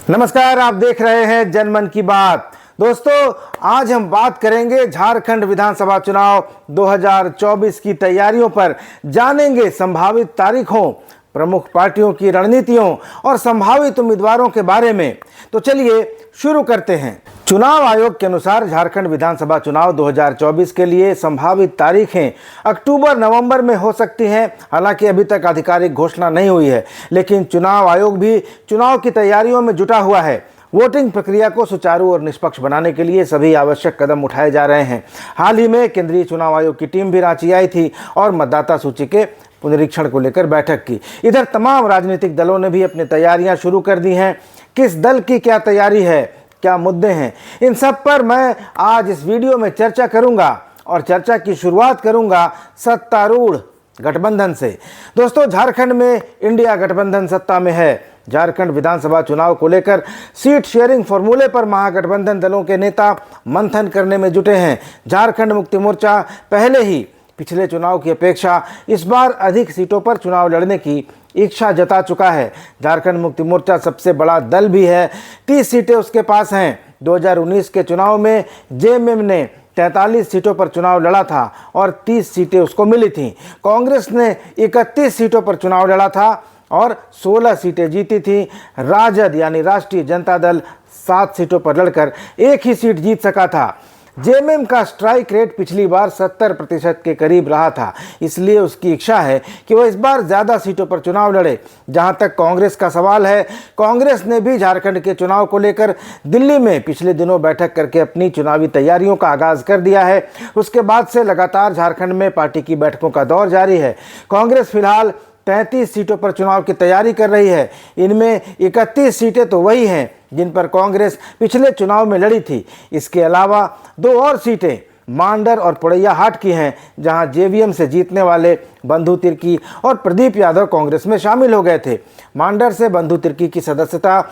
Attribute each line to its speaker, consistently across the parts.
Speaker 1: नमस्कार, आप देख रहे हैं जनमन की बात। दोस्तों, आज हम बात करेंगे झारखंड विधानसभा चुनाव 2024 की तैयारियों पर। जानेंगे संभावित तारीखों, प्रमुख पार्टियों की रणनीतियों और संभावित उम्मीदवारों के बारे में। तो चलिए शुरू करते हैं। चुनाव आयोग के अनुसार झारखंड विधानसभा चुनाव 2024 के लिए संभावित तारीखें अक्टूबर नवंबर में हो सकती हैं। हालांकि अभी तक आधिकारिक घोषणा नहीं हुई है, लेकिन चुनाव आयोग भी चुनाव की तैयारियों में जुटा हुआ है। वोटिंग प्रक्रिया को सुचारू और निष्पक्ष बनाने के लिए सभी आवश्यक कदम उठाए जा रहे हैं। हाल ही में केंद्रीय चुनाव आयोग की टीम भी रांची आई थी और मतदाता सूची के पुनरीक्षण को लेकर बैठक की। इधर तमाम राजनीतिक दलों ने भी अपनी तैयारियां शुरू कर दी हैं। किस दल की क्या तैयारी है, क्या मुद्दे हैं, इन सब पर मैं आज इस वीडियो में चर्चा करूंगा और चर्चा की शुरुआत करूंगा सत्तारूढ़ गठबंधन से। दोस्तों, झारखंड में इंडिया गठबंधन सत्ता में है। झारखंड विधानसभा चुनाव को लेकर सीट शेयरिंग फॉर्मूले पर महागठबंधन दलों के नेता मंथन करने में जुटे हैं। झारखंड मुक्ति मोर्चा पहले ही पिछले चुनाव की अपेक्षा इस बार अधिक सीटों पर चुनाव लड़ने की इच्छा जता चुका है। झारखंड मुक्ति मोर्चा सबसे बड़ा दल भी है, 30 सीटें उसके पास हैं। 2019 के चुनाव में जेएमएम ने 43 सीटों पर चुनाव लड़ा था और 30 सीटें उसको मिली थीं। कांग्रेस ने 31 सीटों पर चुनाव लड़ा था और 16 सीटें जीती थीं। राजद यानी राष्ट्रीय जनता दल 7 सीटों पर लड़कर एक ही सीट जीत सका था। जेएमएम का स्ट्राइक रेट पिछली बार 70% के करीब रहा था, इसलिए उसकी इच्छा है कि वह इस बार ज़्यादा सीटों पर चुनाव लड़े। जहां तक कांग्रेस का सवाल है, कांग्रेस ने भी झारखंड के चुनाव को लेकर दिल्ली में पिछले दिनों बैठक करके अपनी चुनावी तैयारियों का आगाज़ कर दिया है। उसके बाद से लगातार झारखंड में पार्टी की बैठकों का दौर जारी है। कांग्रेस फिलहाल 33 सीटों पर चुनाव की तैयारी कर रही है। इनमें 31 सीटें तो वही हैं जिन पर कांग्रेस पिछले चुनाव में लड़ी थी। इसके अलावा 2 और सीटें मांडर और पोड़ैया हाट की हैं, जहां जेवीएम से जीतने वाले बंधु तिर्की और प्रदीप यादव कांग्रेस में शामिल हो गए थे। मांडर से बंधु तिर्की की सदस्यता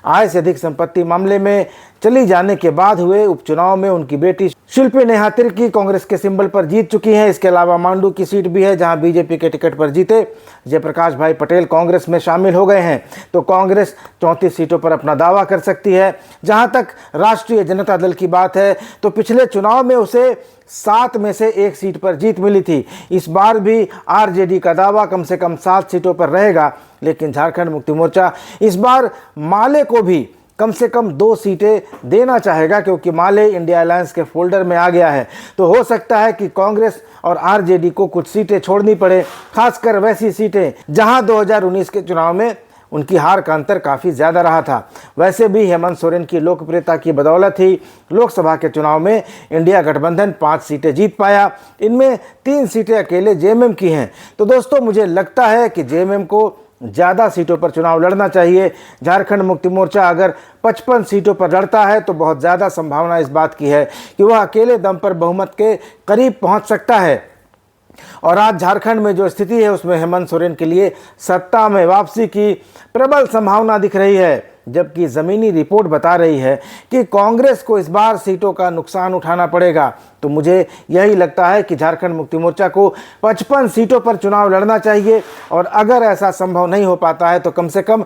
Speaker 1: आय से अधिक संपत्ति मामले में चली जाने के बाद हुए उपचुनाव में उनकी बेटी शिल्पी नेहा तिर्की कांग्रेस के सिंबल पर जीत चुकी हैं। इसके अलावा मांडू की सीट भी है, जहां बीजेपी के टिकट पर जीते जयप्रकाश भाई पटेल कांग्रेस में शामिल हो गए हैं। तो कांग्रेस 34 सीटों पर अपना दावा कर सकती है। जहां तक राष्ट्रीय जनता दल की बात है, तो पिछले चुनाव में उसे 7 में से 1 सीट पर जीत मिली थी। इस बार भी आरजेडी का दावा कम से कम 7 सीटों पर रहेगा, लेकिन झारखंड मुक्ति मोर्चा इस बार माले को भी कम से कम 2 सीटें देना चाहेगा, क्योंकि माले इंडिया अलायंस के फोल्डर में आ गया है। तो हो सकता है कि कांग्रेस और आरजेडी को कुछ सीटें छोड़नी पड़े, खासकर वैसी सीटें जहां 2019 के चुनाव में उनकी हार का अंतर काफ़ी ज़्यादा रहा था। वैसे भी हेमंत सोरेन की लोकप्रियता की बदौलत ही लोकसभा के चुनाव में इंडिया गठबंधन 5 सीटें जीत पाया। इनमें 3 सीटें अकेले जेएमएम की हैं। तो दोस्तों, मुझे लगता है कि जेएमएम को ज़्यादा सीटों पर चुनाव लड़ना चाहिए। झारखंड मुक्ति मोर्चा अगर 55 सीटों पर लड़ता है तो बहुत ज़्यादा संभावना इस बात की है कि वह अकेले दम पर बहुमत के करीब पहुंच सकता है। और आज झारखंड में जो स्थिति है, उसमें हेमंत सोरेन के लिए सत्ता में वापसी की प्रबल संभावना दिख रही है, जबकि ज़मीनी रिपोर्ट बता रही है कि कांग्रेस को इस बार सीटों का नुकसान उठाना पड़ेगा। तो मुझे यही लगता है कि झारखंड मुक्ति मोर्चा को 55 सीटों पर चुनाव लड़ना चाहिए, और अगर ऐसा संभव नहीं हो पाता है तो कम से कम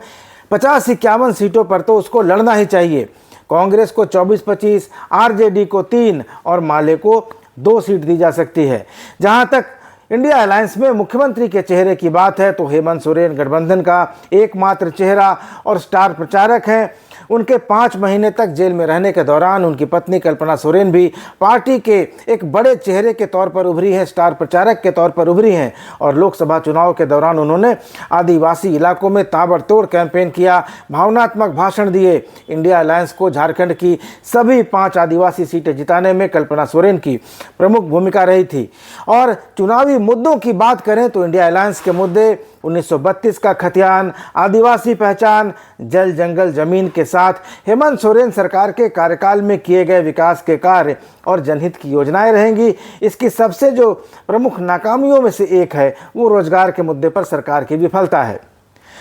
Speaker 1: 50-51 सीटों पर तो उसको लड़ना ही चाहिए। कांग्रेस को 24-25, आरजेडी को 3 और माले को 2 सीट दी जा सकती है। जहां तक इंडिया अलायंस में मुख्यमंत्री के चेहरे की बात है, तो हेमंत सोरेन गठबंधन का एकमात्र चेहरा और स्टार प्रचारक हैं। उनके 5 महीने तक जेल में रहने के दौरान उनकी पत्नी कल्पना सोरेन भी पार्टी के एक बड़े चेहरे के तौर पर उभरी हैं, स्टार प्रचारक के तौर पर उभरी हैं। और लोकसभा चुनाव के दौरान उन्होंने आदिवासी इलाकों में ताबड़तोड़ कैंपेन किया, भावनात्मक भाषण दिए। इंडिया अलायंस को झारखंड की सभी 5 आदिवासी सीटें जिताने में कल्पना सोरेन की प्रमुख भूमिका रही थी। और चुनावी मुद्दों की बात करें तो इंडिया अलायंस के मुद्दे 1932 का खतियान, आदिवासी पहचान, जल जंगल जमीन के साथ हेमंत सोरेन सरकार के कार्यकाल में किए गए विकास के कार्य और जनहित की योजनाएं रहेंगी। इसकी सबसे जो प्रमुख नाकामियों में से एक है, वो रोजगार के मुद्दे पर सरकार की विफलता है।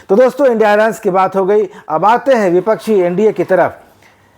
Speaker 1: तो दोस्तों, इंडिया अलायंस की बात हो गई। अब आते हैं विपक्षी एनडीए की तरफ।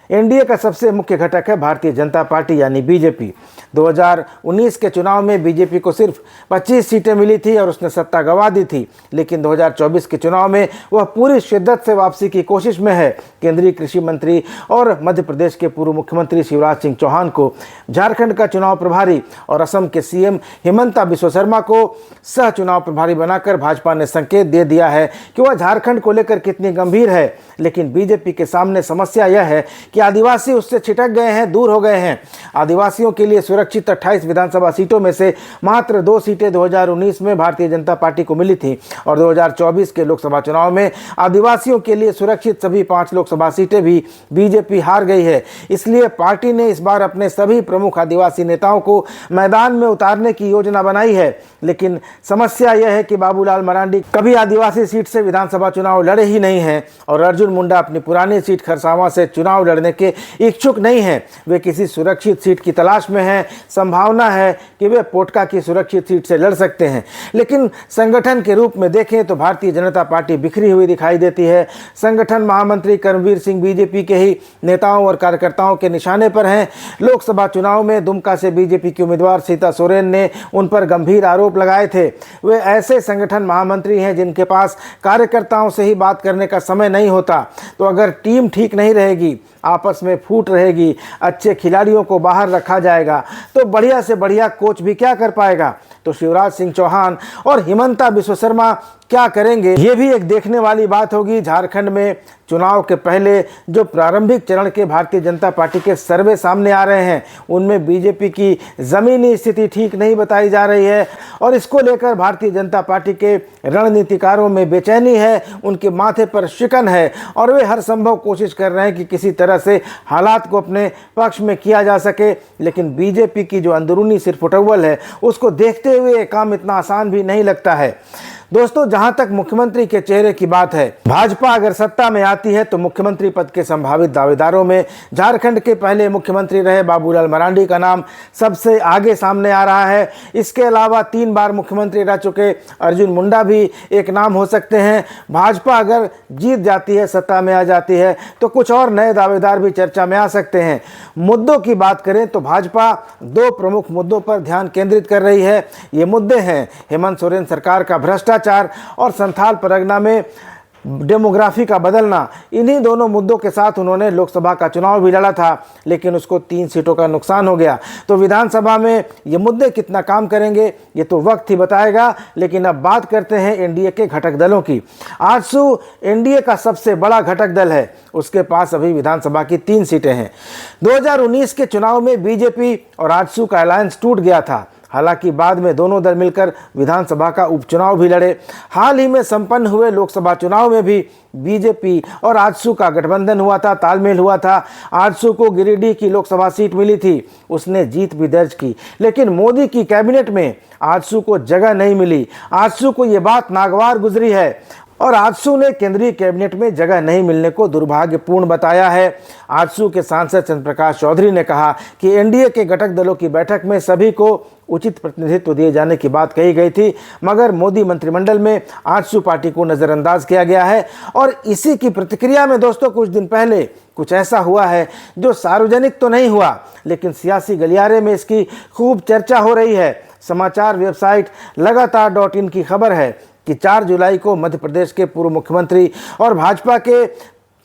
Speaker 1: एनडीए का सबसे मुख्य घटक है भारतीय जनता पार्टी यानी बीजेपी। 2019 के चुनाव में बीजेपी को सिर्फ 25 सीटें मिली थी और उसने सत्ता गंवा दी थी, लेकिन 2024 के चुनाव में वह पूरी शिद्दत से वापसी की कोशिश में है। केंद्रीय कृषि मंत्री और मध्य प्रदेश के पूर्व मुख्यमंत्री शिवराज सिंह चौहान को झारखंड का चुनाव प्रभारी और असम के सीएम हिमंता बिस्वा शर्मा को सह चुनाव प्रभारी बनाकर भाजपा ने संकेत दे दिया है कि वह झारखंड को लेकर कितनी गंभीर है। लेकिन बीजेपी के सामने समस्या यह है कि आदिवासी उससे छिटक गए हैं, दूर हो गए हैं। आदिवासियों के लिए सुरक्षित 28 विधानसभा सीटों में से मात्र 2 सीटें 2019 में भारतीय जनता पार्टी को मिली थी और 2024 के लोकसभा चुनाव में आदिवासियों के लिए सुरक्षित सभी 5 लोकसभा सीटें भी बीजेपी हार गई है। इसलिए पार्टी ने इस बार अपने सभी प्रमुख आदिवासी नेताओं को मैदान में उतारने की योजना बनाई है। लेकिन समस्या यह है कि बाबूलाल मरांडी कभी आदिवासी सीट से विधानसभा चुनाव लड़े ही नहीं हैं और अर्जुन मुंडा अपनी पुरानी सीट खरसावां से चुनाव लड़ने के इच्छुक नहीं हैं। वे किसी सुरक्षित सीट की तलाश में हैं। संभावना है कि वे पोटका की सुरक्षित सीट से लड़ सकते हैं। लेकिन संगठन के रूप में देखें तो भारतीय जनता पार्टी बिखरी हुई दिखाई देती है। संगठन महामंत्री कर्मवीर सिंह बीजेपी के ही नेताओं और कार्यकर्ताओं के निशाने पर हैं। लोकसभा चुनाव में दुमका से बीजेपी की उम्मीदवार सीता सोरेन ने उन पर गंभीर आरोप लगाए थे। वे ऐसे संगठन महामंत्री हैं जिनके पास कार्यकर्ताओं से ही बात करने का समय नहीं होता। तो अगर टीम ठीक नहीं रहेगी, आपस में फूट रहेगी, अच्छे खिलाड़ियों को बाहर रखा जाएगा तो बढ़िया से बढ़िया कोच भी क्या कर पाएगा। तो शिवराज सिंह चौहान और हिमंता बिस्वा शर्मा क्या करेंगे, ये भी एक देखने वाली बात होगी। झारखंड में चुनाव के पहले जो प्रारंभिक चरण के भारतीय जनता पार्टी के सर्वे सामने आ रहे हैं उनमें बीजेपी की ज़मीनी स्थिति ठीक नहीं बताई जा रही है और इसको लेकर भारतीय जनता पार्टी के रणनीतिकारों में बेचैनी है, उनके माथे पर शिकन है और वे हर संभव कोशिश कर रहे हैं कि किसी तरह से हालात को अपने पक्ष में किया जा सके। लेकिन बीजेपी की जो अंदरूनी सिरफुटौल है उसको देखते हुए ये काम इतना आसान भी नहीं लगता है। दोस्तों, जहां तक मुख्यमंत्री के चेहरे की बात है, भाजपा अगर सत्ता में आती है तो मुख्यमंत्री पद के संभावित दावेदारों में झारखंड के पहले मुख्यमंत्री रहे बाबूलाल मरांडी का नाम सबसे आगे सामने आ रहा है। इसके अलावा 3 बार मुख्यमंत्री रह चुके अर्जुन मुंडा भी एक नाम हो सकते हैं। भाजपा अगर जीत जाती है, सत्ता में आ जाती है तो कुछ और नए दावेदार भी चर्चा में आ सकते हैं। मुद्दों की बात करें तो भाजपा 2 प्रमुख मुद्दों पर ध्यान केंद्रित कर रही है। ये मुद्दे हैं हेमंत सोरेन सरकार का भ्रष्टाचार और संथाल परगना में डेमोग्राफी का बदलना। इन्हीं दोनों मुद्दों के साथ उन्होंने लोकसभा का चुनाव भी लड़ा था, लेकिन उसको 3 सीटों का नुकसान हो गया। तो विधानसभा में ये मुद्दे कितना काम करेंगे ये तो वक्त ही बताएगा। लेकिन अब बात करते हैं एनडीए के घटक दलों की। आजसू एनडीए का सबसे बड़ा घटक दल है, उसके पास अभी विधानसभा की 3 सीटें हैं। 2019 के चुनाव में बीजेपी और आजसू का अलायंस टूट गया था। हालांकि बाद में दोनों दल मिलकर विधानसभा का उपचुनाव भी लड़े। हाल ही में संपन्न हुए लोकसभा चुनाव में भी बीजेपी और आजसू का गठबंधन हुआ था, तालमेल हुआ था। आजसू को गिरिडीह की लोकसभा सीट मिली थी, उसने जीत भी दर्ज की, लेकिन मोदी की कैबिनेट में आजसू को जगह नहीं मिली। आजसू को ये बात नागवार गुजरी है और आजसू ने केंद्रीय कैबिनेट में जगह नहीं मिलने को दुर्भाग्यपूर्ण बताया है। आजसू के सांसद चंद्र प्रकाश चौधरी ने कहा कि एनडीए के घटक दलों की बैठक में सभी को उचित प्रतिनिधित्व दिए जाने की बात कही गई थी, मगर मोदी मंत्रिमंडल में आजसू पार्टी को नज़रअंदाज किया गया है। और इसी की प्रतिक्रिया में दोस्तों कुछ दिन पहले कुछ ऐसा हुआ है जो सार्वजनिक तो नहीं हुआ, लेकिन सियासी गलियारे में इसकी खूब चर्चा हो रही है। समाचार वेबसाइट लगातार.in की खबर है कि 4 जुलाई को मध्य प्रदेश के पूर्व मुख्यमंत्री और भाजपा के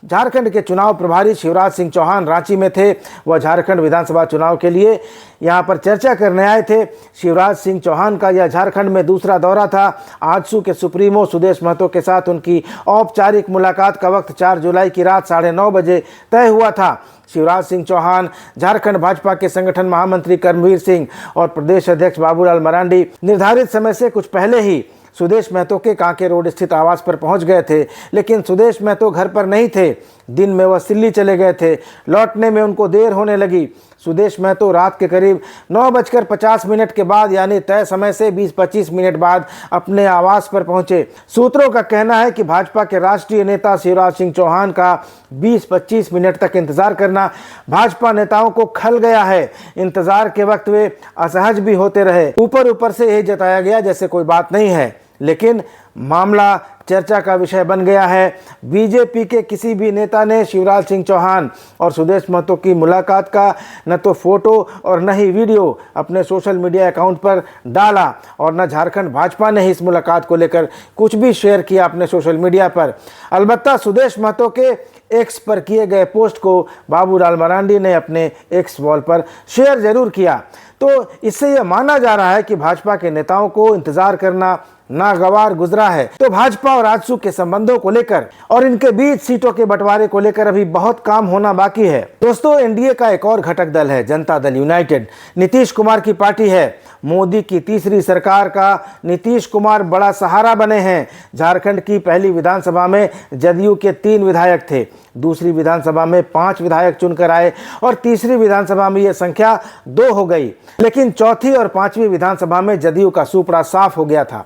Speaker 1: झारखंड के चुनाव प्रभारी शिवराज सिंह चौहान रांची में थे। वह झारखंड विधानसभा चुनाव के लिए यहां पर चर्चा करने आए थे। शिवराज सिंह चौहान का यह झारखंड में दूसरा दौरा था। आजसू के सुप्रीमो सुदेश महतो के साथ उनकी औपचारिक मुलाकात का वक्त 4 जुलाई की रात 9:30 बजे तय हुआ था। शिवराज सिंह चौहान, झारखंड भाजपा के संगठन महामंत्री कर्मवीर सिंह और प्रदेश अध्यक्ष बाबूलाल मरांडी निर्धारित समय से कुछ पहले ही सुदेश महतो के कांके रोड स्थित आवास पर पहुंच गए थे, लेकिन सुदेश महतो घर पर नहीं थे। दिन में वह दिल्ली चले गए थे। लौटने में उनको देर होने लगी। सुदेश महतो रात के करीब 9:50 के बाद यानी तय समय से 20-25 मिनट बाद अपने आवास पर पहुंचे। सूत्रों का कहना है कि भाजपा के राष्ट्रीय नेता शिवराज सिंह चौहान का 20-25 मिनट तक इंतजार करना भाजपा नेताओं को खल गया है। इंतजार के वक्त वे असहज भी होते रहे। ऊपर से यही जताया गया जैसे कोई बात नहीं है। लेकिन मामला चर्चा का विषय बन गया है। बीजेपी के किसी भी नेता ने शिवराज सिंह चौहान और सुदेश महतो की मुलाकात का न तो फोटो और न ही वीडियो अपने सोशल मीडिया अकाउंट पर डाला और न झारखंड भाजपा ने ही इस मुलाकात को लेकर कुछ भी शेयर किया अपने सोशल मीडिया पर। अलबत्ता सुदेश महतो के एक्स पर किए गए पोस्ट को बाबूलाल मरांडी ने अपने एक्स वॉल पर शेयर जरूर किया। तो इससे यह माना जा रहा है कि भाजपा के नेताओं को इंतजार करना नागवार गुजरा है। तो भाजपा और आजसू के संबंधों को लेकर और इनके बीच सीटों के बंटवारे को लेकर अभी बहुत काम होना बाकी है। दोस्तों, एनडीए का एक और घटक दल है जनता दल यूनाइटेड। नीतीश कुमार की पार्टी है। मोदी की तीसरी सरकार का नीतीश कुमार बड़ा सहारा बने हैं। झारखंड की पहली विधानसभा में जदयू के 3 विधायक थे, दूसरी विधानसभा में 5 विधायक चुनकर आए और तीसरी विधानसभा में यह संख्या 2 हो गई। लेकिन चौथी और 5वीं विधानसभा में जदयू का सुपड़ा साफ हो गया था।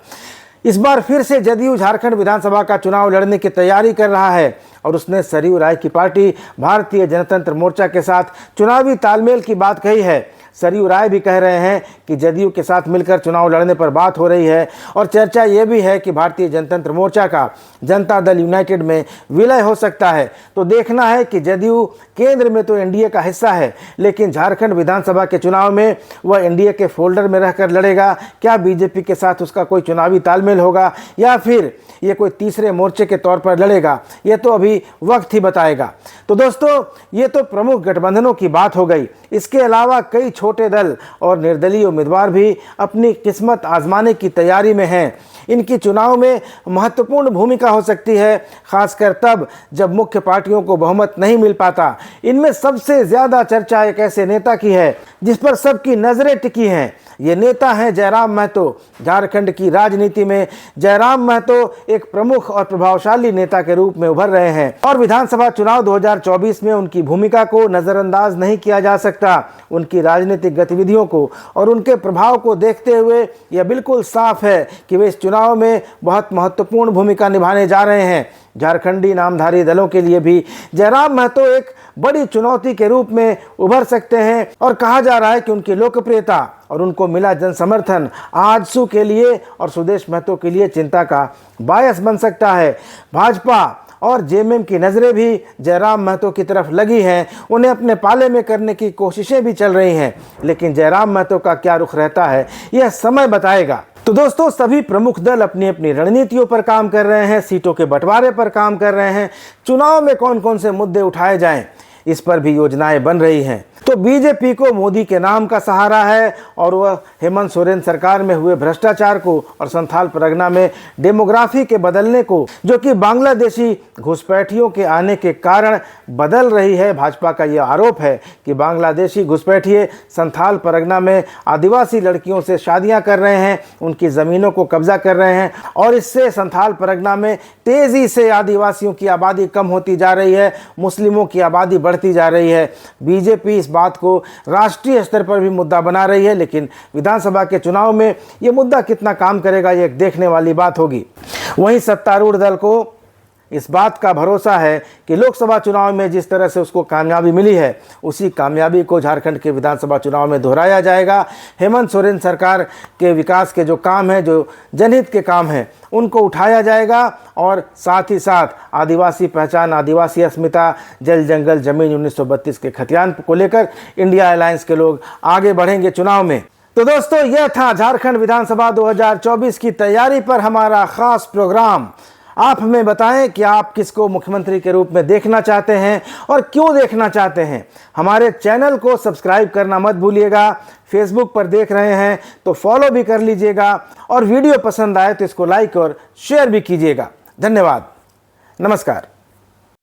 Speaker 1: इस बार फिर से जदयू झारखंड विधानसभा का चुनाव लड़ने की तैयारी कर रहा है और उसने सरयू राय की पार्टी भारतीय जनतंत्र मोर्चा के साथ चुनावी तालमेल की बात कही है। सरयू राय भी कह रहे हैं कि जदयू के साथ मिलकर चुनाव लड़ने पर बात हो रही है और चर्चा ये भी है कि भारतीय जनतंत्र मोर्चा का जनता दल यूनाइटेड में विलय हो सकता है। तो देखना है कि जदयू केंद्र में तो एनडीए का हिस्सा है, लेकिन झारखंड विधानसभा के चुनाव में वह एनडीए के फोल्डर में रहकर लड़ेगा। क्या बीजेपी के साथ उसका कोई चुनावी तालमेल होगा या फिर ये कोई तीसरे मोर्चे के तौर पर लड़ेगा, ये तो अभी वक्त ही बताएगा। तो दोस्तों, ये तो प्रमुख गठबंधनों की बात हो गई। इसके अलावा कई छोटे दल और निर्दलीय उम्मीदवार भी अपनी किस्मत आजमाने की तैयारी में हैं। इनकी चुनाव में महत्वपूर्ण भूमिका हो सकती है, खासकर तब जब मुख्य पार्टियों को बहुमत नहीं मिल पाता। इनमें सबसे ज्यादा चर्चा एक ऐसे नेता की है जिस पर सबकी नजरें टिकी हैं। ये नेता हैं जयराम महतो। झारखंड की राजनीति में जयराम महतो एक प्रमुख और प्रभावशाली नेता के रूप में उभर रहे हैं और विधानसभा चुनाव 2024 में उनकी भूमिका को नजरअंदाज नहीं किया जा सकता। उनकी राजनीतिक गतिविधियों को और उनके प्रभाव को देखते हुए यह बिल्कुल साफ है कि वे इस चुनाव में बहुत महत्वपूर्ण भूमिका निभाने जा रहे हैं। झारखंडी नामधारी दलों के लिए भी जयराम महतो एक बड़ी चुनौती के रूप में उभर सकते हैं और कहा जा रहा है कि उनकी लोकप्रियता और उनको मिला जन समर्थन आजसू के लिए और सुदेश महतो के लिए चिंता का बायस बन सकता है। भाजपा और जेएमएम की नज़रें भी जयराम महतो की तरफ लगी हैं। उन्हें अपने पाले में करने की कोशिशें भी चल रही हैं, लेकिन जयराम महतो का क्या रुख रहता है यह समय बताएगा। तो दोस्तों, सभी प्रमुख दल अपनी अपनी रणनीतियों पर काम कर रहे हैं, सीटों के बंटवारे पर काम कर रहे हैं। चुनाव में कौन कौन से मुद्दे उठाए जाएं, इस पर भी योजनाएं बन रही हैं। तो बीजेपी को मोदी के नाम का सहारा है और वह हेमंत सोरेन सरकार में हुए भ्रष्टाचार को और संथाल परगना में डेमोग्राफी के बदलने को, जो कि बांग्लादेशी घुसपैठियों के आने के कारण बदल रही है। भाजपा का यह आरोप है कि बांग्लादेशी घुसपैठिए संथाल परगना में आदिवासी लड़कियों से शादियां कर रहे हैं, उनकी ज़मीनों को कब्जा कर रहे हैं और इससे संथाल परगना में तेज़ी से आदिवासियों की आबादी कम होती जा रही है, मुस्लिमों की आबादी बढ़ती जा रही है। बीजेपी इस बात को राष्ट्रीय स्तर पर भी मुद्दा बना रही है, लेकिन विधानसभा के चुनाव में यह मुद्दा कितना काम करेगा ये एक देखने वाली बात होगी। वहीं सत्तारूढ़ दल को इस बात का भरोसा है कि लोकसभा चुनाव में जिस तरह से उसको कामयाबी मिली है उसी कामयाबी को झारखंड के विधानसभा चुनाव में दोहराया जाएगा। हेमंत सोरेन सरकार के विकास के जो काम हैं, जो जनहित के काम हैं, उनको उठाया जाएगा और साथ ही साथ आदिवासी पहचान, आदिवासी अस्मिता, जल जंगल जमीन 1932 के खतियान को लेकर इंडिया अलायंस के लोग आगे बढ़ेंगे चुनाव में। तो दोस्तों, यह था झारखंड विधानसभा 2024 की तैयारी पर हमारा खास प्रोग्राम। आप हमें बताएं कि आप किसको मुख्यमंत्री के रूप में देखना चाहते हैं और क्यों देखना चाहते हैं। हमारे चैनल को सब्सक्राइब करना मत भूलिएगा। फेसबुक पर देख रहे हैं तो फॉलो भी कर लीजिएगा और वीडियो पसंद आए तो इसको लाइक और शेयर भी कीजिएगा। धन्यवाद। नमस्कार।